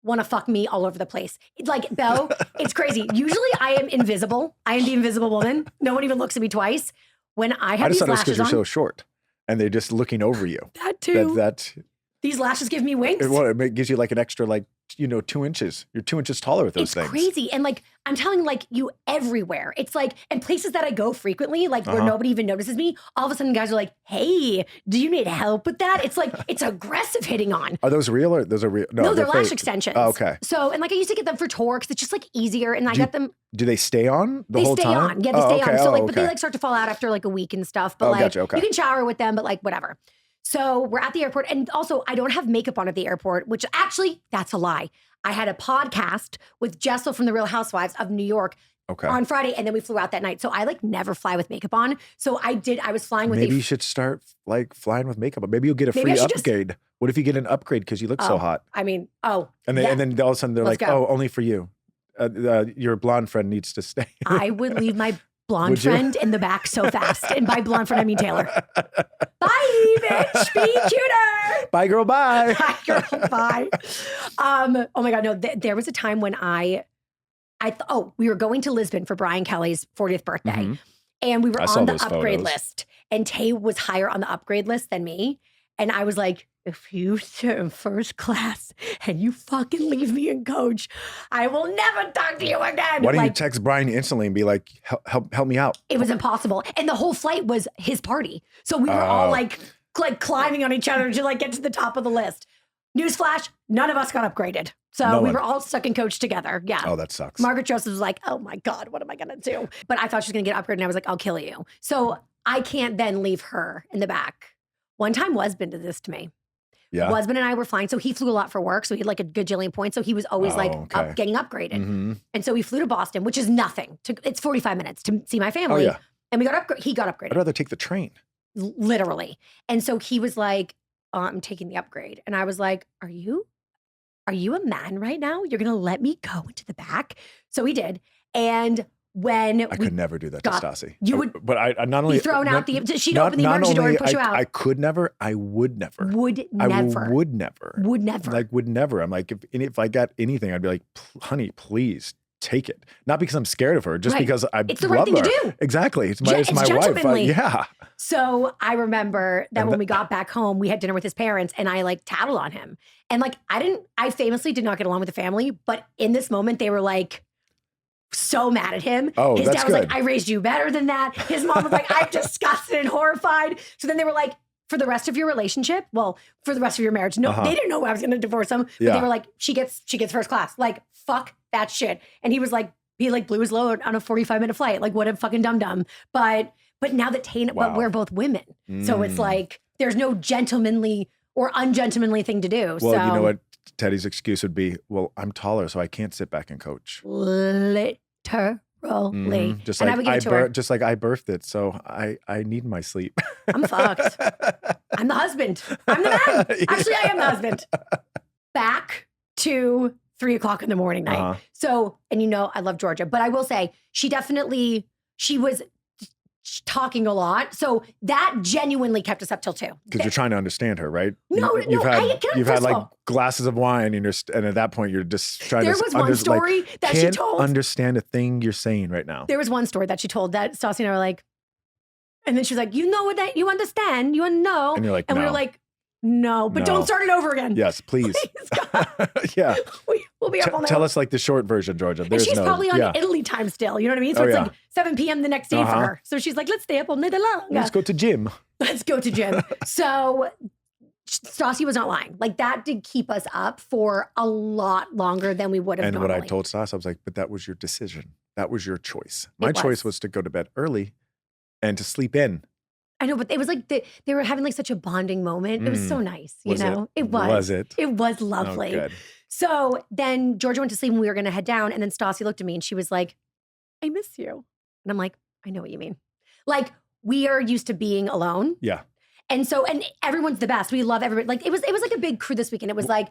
A: want to fuck me all over the place. It's like, Beau, it's crazy. Usually I am invisible. I am the invisible woman. No one even looks at me twice. When I have
B: I just
A: these
B: thought it was
A: lashes
B: because you're
A: on,
B: so short and they're just looking over you.
A: that too.
B: That
A: These lashes give me wings.
B: it gives you like an extra 2 inches. You're 2 inches taller with those
A: It's
B: things.
A: crazy. And like, I'm telling like you everywhere. It's like, and places that I go frequently, like where nobody even notices me, all of a sudden guys are like, hey, do you need help with that? It's like, it's aggressive hitting on.
B: Are those real or those are real?
A: No, they're lash
B: fake.
A: extensions.
B: Oh, okay.
A: So, and like I used to get them for tour because it's just like easier. And I got them.
B: Do they stay on the
A: They
B: whole
A: stay
B: time?
A: on. Yeah, they stay on. So like, but they
B: okay.
A: like start to fall out after like a week and stuff. But
B: Oh,
A: like,
B: gotcha, okay.
A: you can shower with them, but like whatever. So we're at the airport. And also I don't have makeup on at the airport, which actually that's a lie. I had a podcast with Jessel from The Real Housewives of New York on Friday, and then we flew out that night. So I like never fly with makeup on. So I was flying with
B: Maybe you should start like flying with makeup. Maybe you'll get a free upgrade. What if you get an upgrade because you look so hot?
A: I mean,
B: and then all of a sudden they're
A: Let's
B: like,
A: go.
B: oh, only for you. Your blonde friend needs to stay.
A: I would leave my blonde friend in the back so fast. And by blonde friend, I mean Taylor. Bye, bitch. Be cuter.
B: Bye, girl. Bye.
A: Bye, girl. Bye. Oh my God, no. There was a time when we were going to Lisbon for Brian Kelly's 40th birthday. And we were on the upgrade list. And Tay was higher on the upgrade list than me. And I was like, if you sit in first class and you fucking leave me in coach, I will never talk to you again.
B: Why don't you text Brian instantly and be like, help me out?
A: It was impossible. And the whole flight was his party. So we were all like climbing on each other to like get to the top of the list. Newsflash, none of us got upgraded. So we were all stuck in coach together. Yeah.
B: Oh, that sucks.
A: Margaret Joseph was like, oh my God, what am I going to do? But I thought she was going to get upgraded. And I was like, I'll kill you. So I can't then leave her in the back. One time Wesbin did this to me.
B: Yeah.
A: Wesbin and I were flying. So he flew a lot for work. So he had like a gajillion points. So he was always getting upgraded. And so we flew to Boston, which is nothing. It's 45 minutes to see my family.
B: Oh, yeah.
A: And he got upgraded.
B: I'd rather take the train.
A: Literally. And so he was like, I'm taking the upgrade. And I was like, are you a man right now? You're going to let me go into the back? So he did. And when
B: I could never do that to Stassi.
A: You would
B: but I not only
A: be thrown out she'd open the emergency door and push you out.
B: I could never, I would never.
A: Would never.
B: Would never.
A: Would never.
B: Like would never. I'm like, if I got anything, I'd be like, honey, please take it. Not because I'm scared of her, just because I
A: it's the
B: love
A: right thing
B: her.
A: to do.
B: Exactly. It's my wife.
A: gentlemanly.
B: Yeah.
A: So I remember that when we got back home, we had dinner with his parents and I like tattled on him. And like, I famously did not get along with the family, but in this moment, they were like, so mad at him.
B: Oh,
A: his
B: that's
A: dad was
B: good.
A: like, I raised you better than that. His mom was like, I'm disgusted and horrified. So then they were like, for the rest of your relationship, well, for the rest of your marriage, no, they didn't know I was going to divorce him, but they were like, she gets first class. Like, fuck that shit. And he was like, he like blew his load on a 45-minute flight. Like, what a fucking dum-dum. But now that but we're both women. So it's like, there's no gentlemanly or ungentlemanly thing to do.
B: Well, you know what Teddy's excuse would be? Well, I'm taller, so I can't sit back and coach.
A: Literally.
B: Just
A: And
B: like
A: I would give it to her.
B: just like I birthed it, so I need my sleep.
A: I'm fucked. I'm the husband. I'm the man. Actually, I am the husband. Back to 3 o'clock in the morning night. So, and you know, I love Georgia, but I will say she was talking a lot. So that genuinely kept us up till 2.
B: Because you're trying to understand her, right?
A: You've
B: had like glasses of wine and at that point you're just trying
A: there
B: to
A: was one story that she told.
B: Understand a thing you're saying right now.
A: There was one story that she told that Stassi and I were like, and then she was like, you know what that you understand, you know.
B: And you're like,
A: and we were like, no, but don't start it over again.
B: Yes, please. Yeah.
A: We'll be up all night.
B: Tell us like the short version, Georgia.
A: And she's probably on Italy time still. You know what I mean? So it's like 7 p.m. the next day for her. So she's like, let's stay up all night long.
B: Let's go to gym.
A: So Stassi was not lying. Like that did keep us up for a lot longer than we would have normally.
B: And what I told Stassi, I was like, but that was your decision. That was your choice. My choice was to go to bed early and to sleep in.
A: I know, but it was like they were having like such a bonding moment. It was so nice, you know? It was.
B: Was it?
A: It was lovely.
B: Oh, good.
A: So then Georgia went to sleep and we were going to head down. And then Stassi looked at me and she was like, I miss you. And I'm like, I know what you mean. Like we are used to being alone.
B: Yeah.
A: And everyone's the best. We love everybody. Like it was like a big crew this weekend. It was like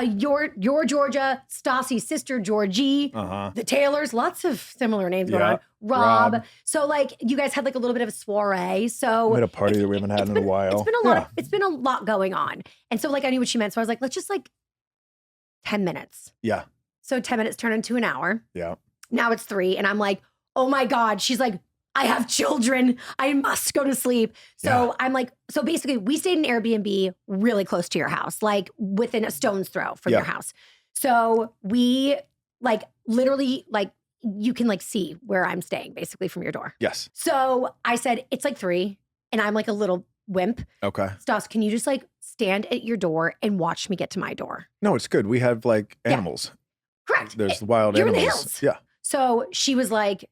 A: your Georgia, Stassi's sister, Georgie, the Taylors, lots of similar names going on. Rob. So like you guys had like a little bit of a soiree. So
B: we had a party that we haven't had in a while.
A: It's been a lot going on. And so like I knew what she meant. So I was like, let's just like 10 minutes.
B: Yeah.
A: So 10 minutes turned into an hour.
B: Yeah.
A: Now it's 3. And I'm like, oh my God. She's like, I have children. I must go to sleep. So I'm like, so basically we stayed in Airbnb really close to your house, like within a stone's throw from your house. So we like literally like you can like see where I'm staying basically from your door.
B: Yes.
A: So I said, it's like 3 and I'm like a little wimp.
B: Okay.
A: Stas, can you just like stand at your door and watch me get to my door?
B: No, it's good. We have like animals.
A: Correct.
B: There's wild
A: You're
B: animals.
A: In the hills.
B: Yeah.
A: So she was like,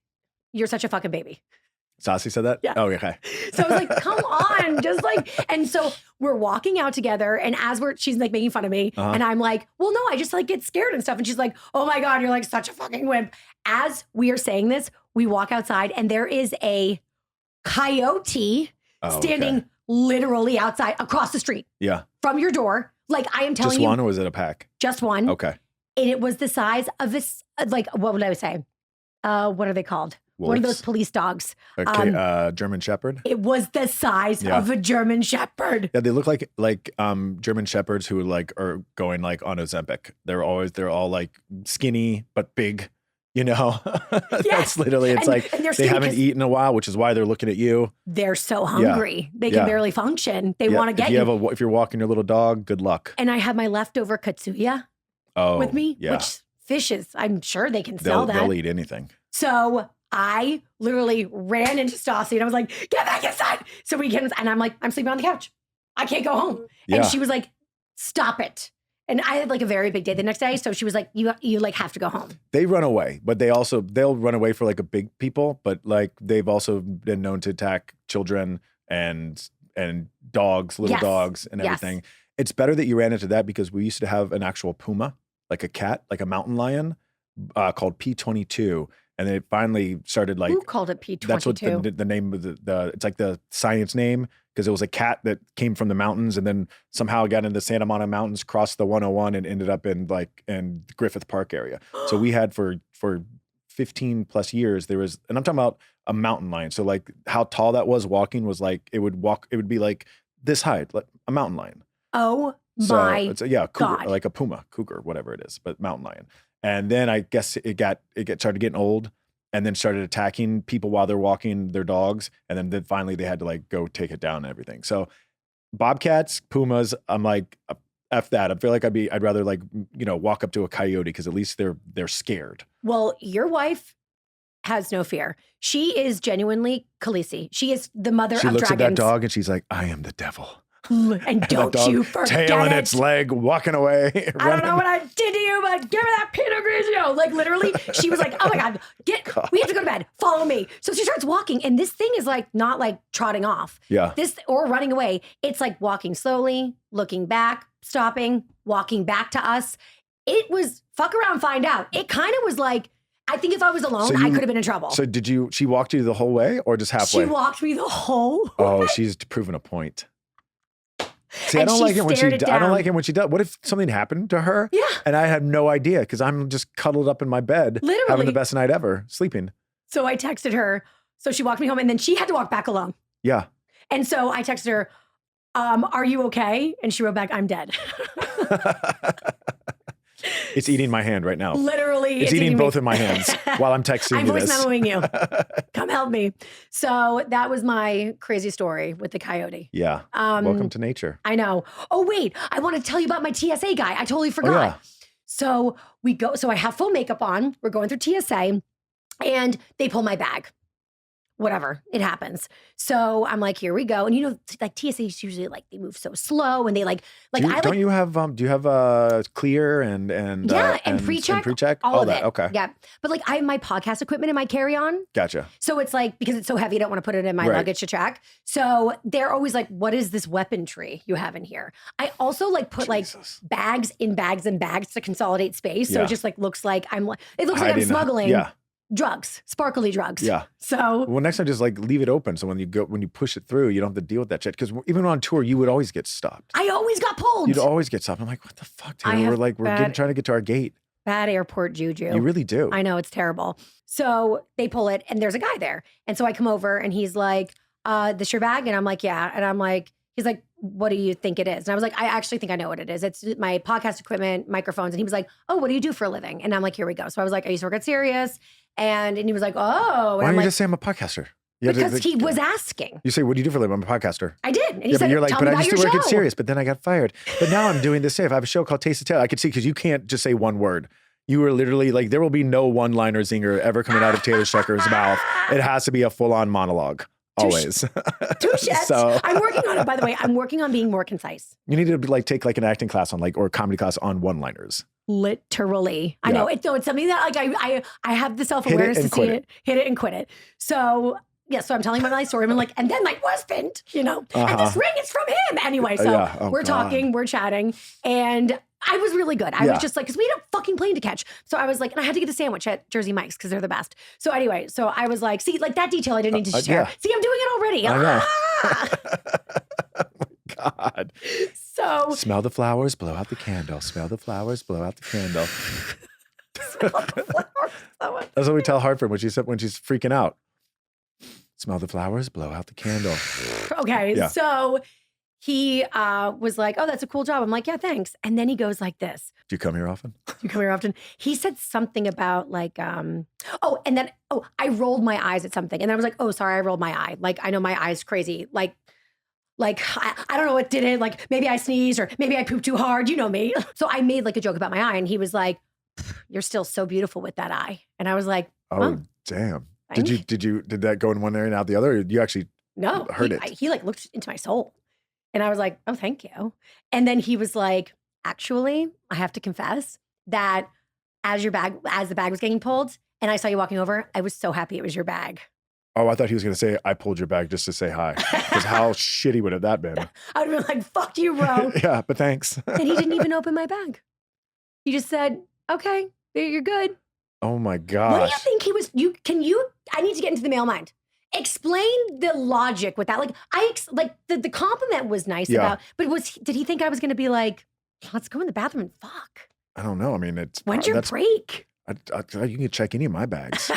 A: you're such a fucking baby.
B: Stassi said that?
A: Yeah.
B: Oh, okay.
A: So I was like, come on, just like, and so we're walking out together and she's like making fun of me and I'm like, well, no, I just like get scared and stuff. And she's like, oh my God, you're like such a fucking wimp. As we are saying this, we walk outside and there is a coyote standing literally outside across the street.
B: Yeah.
A: From your door. Like I am telling you.
B: Just one or was it a pack?
A: Just one.
B: Okay.
A: And it was the size of this, like, what would I say? What are they called?
B: Wolves.
A: One of those police dogs.
B: Okay, German Shepherd.
A: It was the size of a German Shepherd.
B: Yeah, they look like German Shepherds who like are going like on Ozempic. They're all like skinny but big. You know, that's literally it's like they haven't eaten in a while, which is why they're looking at you.
A: They're so hungry, they can barely function. They want to get you.
B: If you're walking your little dog, good luck.
A: And I have my leftover katsuya with me, which fishes. I'm sure they can sell that.
B: They'll eat anything.
A: So I literally ran into Stassi and I was like, get back inside. So we can, and I'm like, I'm sleeping on the couch. I can't go home.
B: Yeah.
A: And she was like, stop it. And I had like a very big day the next day. So she was like, you like have to go home.
B: They run away, but they'll run away for like a big people, but like they've also been known to attack children and dogs, little dogs and everything. It's better that you ran into that because we used to have an actual puma, like a cat, like a mountain lion called P22. And then it finally started like—
A: Who called it P22?
B: That's what the name of the it's like the science name because it was a cat that came from the mountains and then somehow got into the Santa Monica Mountains, crossed the 101 and ended up in the Griffith Park area. So we had for 15 plus years, there was, and I'm talking about a mountain lion. So like how tall that was walking was like, it would be like this height, like a mountain lion.
A: Oh my
B: cougar,
A: God.
B: like a puma, cougar, whatever it is, but mountain lion. And then I guess it started getting old, and then started attacking people while they're walking their dogs. And then finally they had to like go take it down and everything. So bobcats, pumas, I'm like, F that. I feel like I'd rather like, walk up to a coyote because at least they're scared.
A: Well, your wife has no fear. She is genuinely Khaleesi. She is the mother of dragons.
B: She looks at that dog and she's like, I am the devil.
A: And don't you forget
B: tailing
A: it.
B: its leg, walking away.
A: I don't know what I did to you, but give me that Pinot Grigio. Like literally, she was like, oh my God, we have to go to bed. Follow me. So she starts walking, and this thing is like not like trotting off.
B: Yeah.
A: Or running away. It's like walking slowly, looking back, stopping, walking back to us. It was fuck around, find out. It kind of was like, I think if I was alone, I could have been in trouble.
B: So she walked you the whole way or just halfway?
A: She walked me the whole way.
B: Oh, she's proving a point. See, I don't like it when she does. What if something happened to her?
A: Yeah.
B: And I had no idea because I'm just cuddled up in my bed,
A: literally
B: having the best night ever, sleeping.
A: So I texted her. So she walked me home, and then she had to walk back alone.
B: Yeah.
A: And so I texted her, are you okay? And she wrote back, I'm dead.
B: It's eating my hand right now.
A: Literally.
B: It's eating both of my hands while I'm texting
A: I'm
B: you
A: voice
B: this.
A: memoing you. Come help me. So that was my crazy story with the coyote.
B: Yeah. Welcome to nature.
A: I know. Oh, wait. I want to tell you about my TSA guy. I totally forgot.
B: Oh, yeah.
A: So I have full makeup on. We're going through TSA, and they pull my bag. Whatever, it happens. So I'm like, here we go. And like TSA is usually like they move so slow, and they do you have clear and pre-check?
B: And pre-check?
A: All of
B: that.
A: it.
B: Okay.
A: Yeah. But like I have my podcast equipment in my carry-on.
B: Gotcha.
A: So it's like, because it's so heavy, I don't want to put it in my luggage to track. So they're always like, what is this weaponry you have in here? I also like put like bags in bags and bags to consolidate space. So it just like looks like I'm smuggling. Drugs, sparkly drugs.
B: Yeah.
A: So
B: next time just like leave it open. So when you push it through, you don't have to deal with that shit. Because even on tour, you would always get stopped.
A: I always got pulled.
B: You'd always get stopped. I'm like, what the fuck, Taylor? We're trying to get to our gate.
A: Bad airport juju.
B: You really do.
A: I know, it's terrible. So they pull it, and there's a guy there. And so I come over, and he's like, this your bag? And I'm like, yeah. And I'm like, he's like, what do you think it is? And I was like, I actually think I know what it is. It's my podcast equipment, microphones. And he was like, oh, what do you do for a living? And I'm like, here we go. So I was like, I used to work at Sirius. And he was like, oh.
B: Why don't you just say I'm a podcaster?
A: Because he was asking.
B: You say, what do you do for a living? I'm a podcaster.
A: I did. And he said,
B: but you're like,
A: tell
B: but
A: me
B: I
A: about
B: used to
A: your
B: work at
A: show.
B: Sirius, but then I got fired. But now I'm doing this. If I have a show called Taste of Taylor, I could see, because you can't just say one word. You were literally like, there will be no one-liner zinger ever coming out of Taylor Stecker's mouth. It has to be a full-on monologue. Always.
A: Touche. So I'm working on it, by the way. I'm working on being more concise.
B: You need to like take like an acting class on or a comedy class on one-liners.
A: Literally. I know. It's something that like I have the self-awareness to see it, hit it and quit it. So yeah, so I'm telling my story. I'm like, and then my husband, and this ring is from him. Anyway, so we're talking, we're chatting, and I was really good. I was just like, because we had a fucking plane to catch. So I was like, and I had to get a sandwich at Jersey Mike's because they're the best. So anyway, so I was like, see, like that detail I didn't need to share.
B: Yeah.
A: See, I'm doing it already.
B: I know. Oh my God.
A: So
B: smell the flowers, blow out the candle. Smell the flowers, blow out the candle.
A: Smell the flowers.
B: That's what we tell Hartford when she's freaking out. Smell the flowers, blow out the candle.
A: Okay, so he was like, oh, that's a cool job. I'm like, yeah, thanks. And then he goes like this.
B: Do you come here often?
A: He said something about like, I rolled my eyes at something. And I was like, oh, sorry, I rolled my eye. Like, I know my eye's crazy. Like I don't know what did it. Like maybe I sneezed or maybe I pooped too hard. You know me. So I made like a joke about my eye, and he was like, you're still so beautiful with that eye. And I was like,
B: oh, damn. Did that go in one area and out the other? Or you actually heard it?
A: He like looked into my soul. And I was like, oh, thank you. And then he was like, actually, I have to confess that as the bag was getting pulled and I saw you walking over, I was so happy it was your bag.
B: Oh, I thought he was going to say, I pulled your bag just to say hi. Because how shitty would have that been?
A: I would have been like, fuck you, bro.
B: Yeah, but thanks.
A: And he didn't even open my bag. He just said, okay, you're good.
B: Oh my gosh.
A: What do you think he was? I need to get into the male mind. Explain the logic with that. Like the compliment was nice about, but did he think I was going to be like, let's go in the bathroom and fuck?
B: I don't know. I mean,
A: when's your break?
B: You can check any of my bags,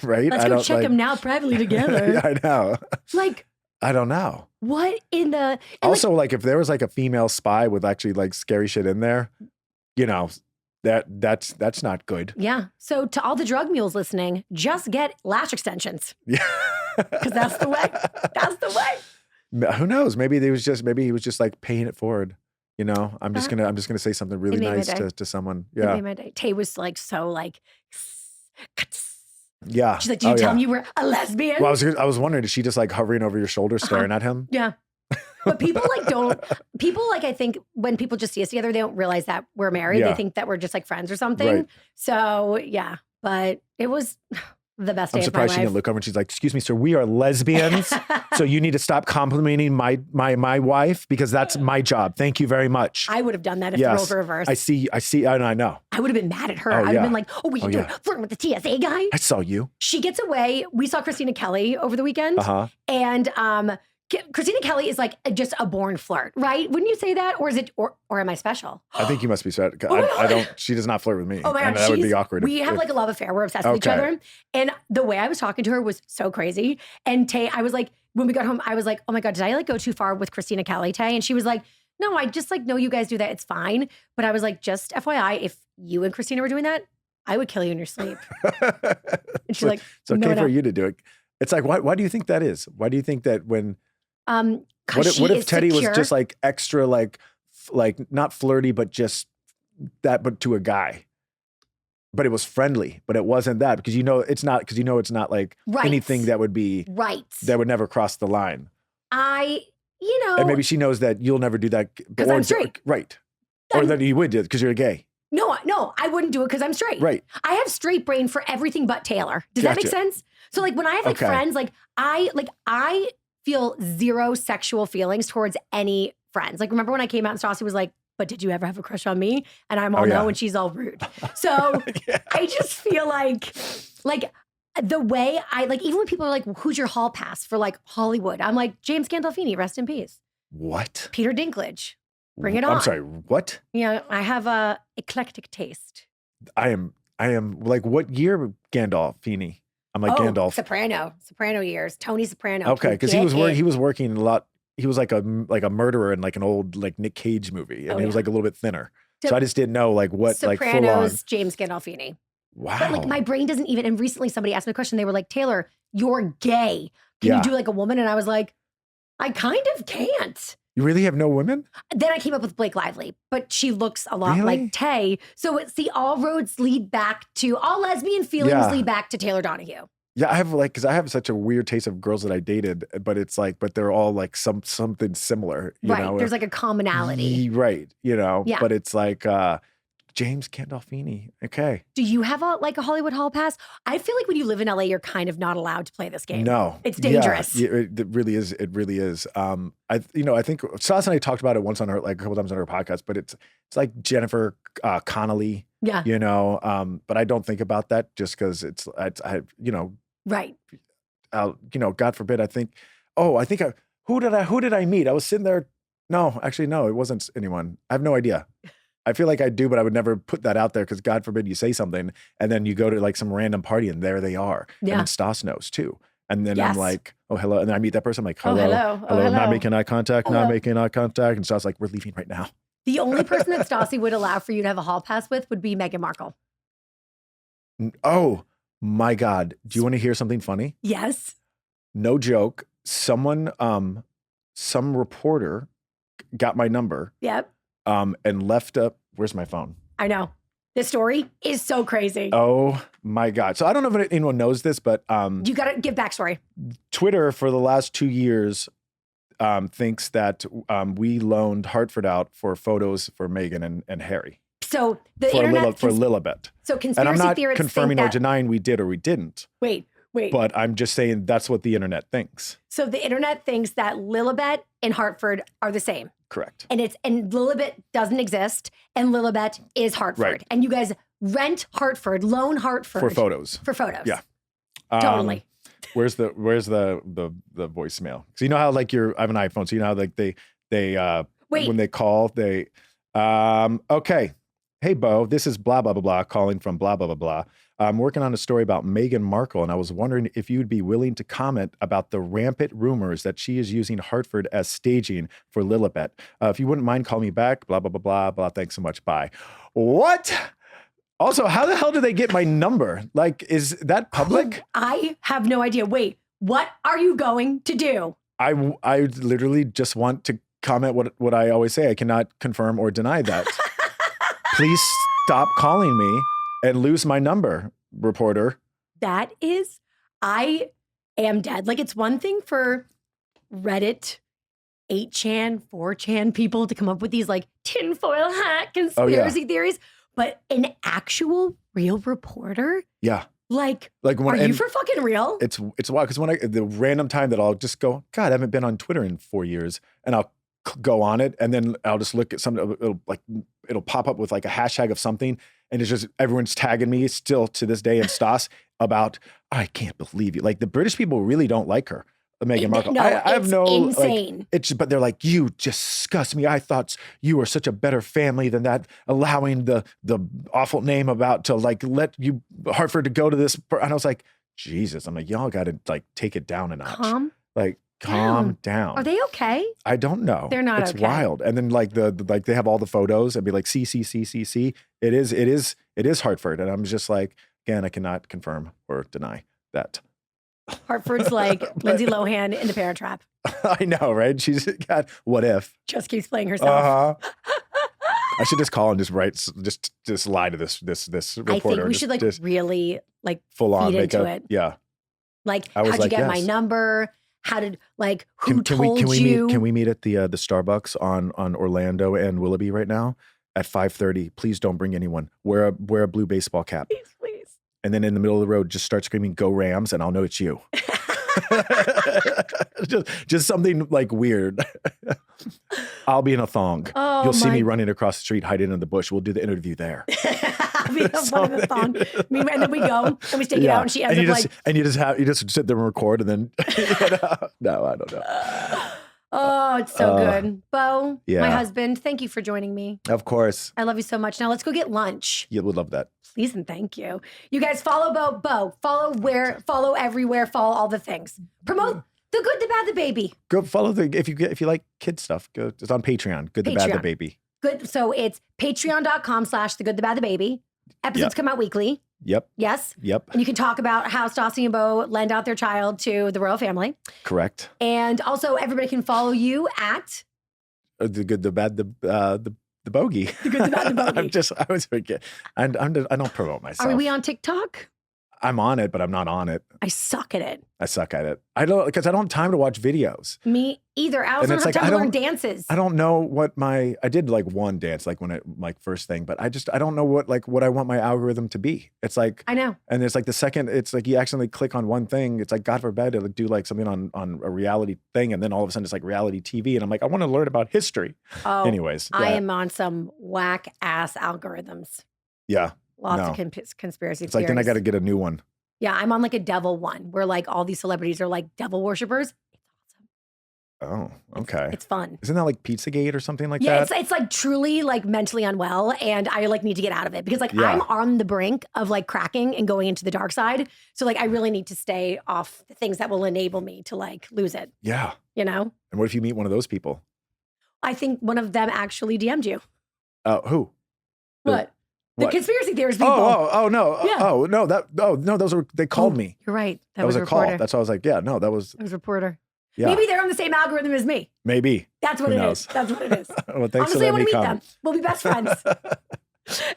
B: right?
A: Let's go check them now privately together.
B: Yeah, I know.
A: Like,
B: I don't know.
A: What in the...
B: Also, like if there was like a female spy with actually like scary shit in there, That's not good.
A: Yeah. So to all the drug mules listening, just get lash extensions.
B: Yeah.
A: Because that's the way. That's the way.
B: Who knows? Maybe he was just like paying it forward. You know, I'm just gonna say something really nice to someone. Yeah.
A: It made my day. Tay was like so like.
B: Yeah.
A: She's like, "Did you tell me you were a lesbian?"
B: Well, I was wondering, is she just like hovering over your shoulder, staring at him?
A: Yeah. But people I think when people just see us together, they don't realize that we're married.
B: Yeah.
A: They think that we're just like friends or something.
B: Right.
A: So yeah, but it was the best day
B: I'm
A: of my
B: surprised she
A: life.
B: didn't look over and she's like, "Excuse me, sir, we are lesbians. So you need to stop complimenting my wife because that's my job. Thank you very much."
A: I would have done that if the roles were reversed.
B: I see, I know.
A: I would have been mad at her. I would have been like, "Oh, what are you doing? Flirting with the TSA guy?"
B: I saw you.
A: She gets away. We saw Christina Kelly over the weekend. And Christina Kelly is like just a born flirt, right? Wouldn't you say that? Or is it, or am I special?
B: I think you must be sad. She does not flirt with me.
A: Oh my God.
B: And that would be awkward.
A: We have like a love affair. We're obsessed with each other. And the way I was talking to her was so crazy. And Tay, I was like, when we got home, I was like, "Oh my God, did I like go too far with Christina Kelly, Tay?" And she was like, "No, I just like know you guys do that. It's fine." But I was like, "Just FYI, if you and Christina were doing that, I would kill you in your sleep." And she's like,
B: "It's okay for you to do it." It's like, why do you think that is? Why do you think that when what if Teddy was just like extra like not flirty, but just that, but to a guy, but it was friendly, but it wasn't that because it's not like anything that would be that would never cross the line. And maybe she knows that you'll never do that
A: because I'm straight,
B: right? Or that you would do it because you're gay.
A: No, I wouldn't do it because I'm straight.
B: Right.
A: I have straight brain for everything but Taylor. Does that make sense? So like when I have like friends, like I feel zero sexual feelings towards any friends. Like remember when I came out and Stassi was like, "But did you ever have a crush on me?" And I'm all no, and she's all rude. So I just feel like the way I like, even when people are like, "Who's your hall pass for like Hollywood?" I'm like, James Gandolfini, rest in peace.
B: What?
A: Peter Dinklage. Bring it on.
B: I'm sorry, what?
A: Yeah, I have a eclectic taste.
B: I am like, what year Gandolfini? I'm like Gandalf.
A: Soprano years. Tony Soprano.
B: Okay, because he was working a lot. He was like a murderer in like an old like Nick Cage movie, and he was like a little bit thinner. So I just didn't know like what
A: Sopranos,
B: like full on.
A: James Gandolfini.
B: Wow.
A: But like my brain doesn't even. And recently somebody asked me a question. They were like, "Taylor, you're gay. Can you do like a woman?" And I was like, "I kind of can't."
B: You really have no women?
A: Then I came up with Blake Lively, but she looks a lot like Tay. So all roads lead back to, all lesbian feelings lead back to Taylor Donahue.
B: Yeah, I have because I have such a weird taste of girls that I dated, but it's like, but they're all like something similar. You know?
A: There's like a commonality.
B: Right. But it's like James Gandolfini. Okay.
A: Do you have a Hollywood hall pass? I feel like when you live in LA, you're kind of not allowed to play this game.
B: No.
A: It's dangerous.
B: Yeah, it really is. It really is. I think Stas and I talked about it once on her, like a couple times on her podcast, but it's like Jennifer Connelly. Yeah. But I don't think about that just because
A: right.
B: God forbid. Who did I meet? I was sitting there. No, actually, no, it wasn't anyone. I have no idea. I feel like I do, but I would never put that out there because God forbid you say something and then you go to like some random party and there they are. Yeah. And then Stas knows too. And then I'm like, "Oh, hello." And then I meet that person. I'm like, hello. Hello. Not making eye contact. And Stas like, "We're leaving right now."
A: The only person that Stassi would allow for you to have a hall pass with would be Meghan Markle.
B: Oh my God. Do you want to hear something funny?
A: Yes.
B: No joke. Someone, some reporter got my number.
A: Yep.
B: And left where's my phone?
A: I know. This story is so crazy.
B: Oh my God. So I don't know if anyone knows this, but
A: you got to give backstory.
B: Twitter for the last 2 years thinks that we loaned Hartford out for photos for Meghan and Harry.
A: So the internet
B: for Lilibet.
A: So conspiracy theorists
B: and I'm not confirming
A: or
B: denying we did or we didn't.
A: Wait.
B: But I'm just saying that's what the internet thinks.
A: So the internet thinks that Lilibet and Hartford are the same.
B: Correct.
A: And Lilibet doesn't exist, and Lilibet is Hartford.
B: Right.
A: And you guys rent Hartford, loan Hartford
B: for photos.
A: Yeah.
B: Totally. Where's the voicemail? So you know how like I have an iPhone, so you know how like they when they call okay. Hey, Beau, this is blah, blah, blah, blah, calling from blah, blah, blah, blah. I'm working on a story about Meghan Markle, and I was wondering if you'd be willing to comment about the rampant rumors that she is using Hartford as staging for Lilibet. If you wouldn't mind calling me back, blah, blah, blah, blah, blah. Thanks so much. Bye. What? Also, how the hell did they get my number? Like, is that public?
A: I have no idea. Wait, what are you going to do?
B: I literally just want to comment what I always say. I cannot confirm or deny that. Please stop calling me and lose my number, reporter.
A: That is, I am dead. Like, it's one thing for Reddit, 8chan, 4chan people to come up with these like tinfoil hat conspiracy theories, but an actual real reporter?
B: Yeah.
A: Like
B: when,
A: are you for fucking real?
B: It's wild because when the random time that I'll just go, God, I haven't been on Twitter in 4 years, and I'll go on it, and then I'll just look at something. It'll pop up with like a hashtag of something, and it's just everyone's tagging me still to this day in Stas about I can't believe you. Like the British people really don't like her, Meghan Markle.
A: No,
B: I have no
A: insane.
B: But they're like, you disgust me. I thought you were such a better family than that, allowing the awful name about to like let you Hartford to go to this. And I was like, Jesus. I'm like, y'all got to like take it down a notch. Calm down.
A: Are they okay?
B: I don't know.
A: They're not
B: it's
A: okay.
B: wild. And then like like they have all the photos and be like, see. It is Hartford. And I'm just like, again, I cannot confirm or deny that.
A: Hartford's like Lindsay Lohan in The Parent Trap.
B: I know, right? She's got what if.
A: Just keeps playing herself.
B: I should just call and just lie to this reporter.
A: I think we should like really like
B: full on
A: feed
B: makeup.
A: into it.
B: Yeah.
A: Like,
B: I was
A: how'd you
B: like,
A: get my
B: yes.
A: number? How did like who
B: can
A: told you?
B: Can we meet at the Starbucks on Orlando and Willoughby right now at 5:30? Please don't bring anyone. Wear a blue baseball cap.
A: Please.
B: And then in the middle of the road, just start screaming, "Go Rams!" and I'll know it's you. just something like weird. I'll be in a thong.
A: Oh,
B: You'll see me running across the street, hiding in the bush. We'll do the interview there.
A: I'll be the one in the thong. And then we go and we stick it out, and she ends up
B: you just sit there and record, and then no, I don't know.
A: Oh, it's so good. Beau,
B: yeah.
A: my husband, thank you for joining me.
B: Of course.
A: I love you so much. Now let's go get lunch.
B: You would love that.
A: Please and thank you. You guys follow Beau. Follow everywhere, follow all the things. Promote the good, the bad, the baby.
B: Go follow if you like kid stuff, go it's on Patreon. Good, the bad, the baby.
A: Good. So it's patreon.com/the good, the bad, the baby. Episodes come out weekly.
B: Yep.
A: Yes.
B: Yep.
A: And you can talk about how Stassi and Beau lend out their child to the royal family.
B: Correct.
A: And also everybody can follow you at
B: the good, the bad, the Bogie.
A: The good, the bad, the Bogie.
B: I was forget. I don't promote myself.
A: Are we on TikTok?
B: I'm on it, but I'm not on it.
A: I suck at it.
B: I don't because I don't have time to watch videos.
A: Me either. I also don't have time to learn dances.
B: I don't know what I did like one dance like when first thing, but I don't know what I want my algorithm to be. It's like
A: I know.
B: And it's like the second it's like you accidentally click on one thing. It's like God forbid to do like something on a reality thing, and then all of a sudden it's like reality TV, and I'm like I want to learn about history.
A: Oh,
B: anyways,
A: I am on some whack ass algorithms.
B: Yeah.
A: Lots of conspiracy
B: It's like, then I got to get a new one.
A: Yeah, I'm on like a devil one where like all these celebrities are like devil worshipers. It's
B: awesome. Oh, okay.
A: It's fun.
B: Isn't that like Pizzagate or something like
A: that?
B: Yeah,
A: it's like truly like mentally unwell, and I like need to get out of it because like I'm on the brink of like cracking and going into the dark side. So like I really need to stay off the things that will enable me to like lose it.
B: Yeah.
A: You know?
B: And what if you meet one of those people?
A: I think one of them actually DM'd you.
B: Who?
A: What? The conspiracy theorist people.
B: No, those were, they called me.
A: You're right.
B: That was a call. That's why I was like, yeah, no, that was.
A: It was a reporter.
B: Yeah.
A: Maybe they're on the same algorithm as me.
B: Maybe.
A: That's what it is. That's what it is.
B: Well, thanks
A: Honestly,
B: for
A: I want to
B: letting
A: meet
B: me come.
A: them. We'll be best friends.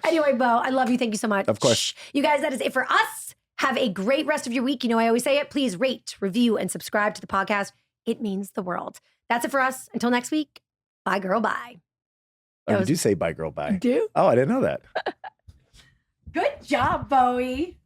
A: Anyway, Beau, I love you. Thank you so much.
B: Of course.
A: You guys, that is it for us. Have a great rest of your week. You know, I always say it. Please rate, review, and subscribe to the podcast. It means the world. That's it for us. Until next week. Bye, girl. Bye.
B: Oh, you do say bye, girl, bye.
A: You do?
B: Oh, I didn't know that.
A: Good job, Bowie.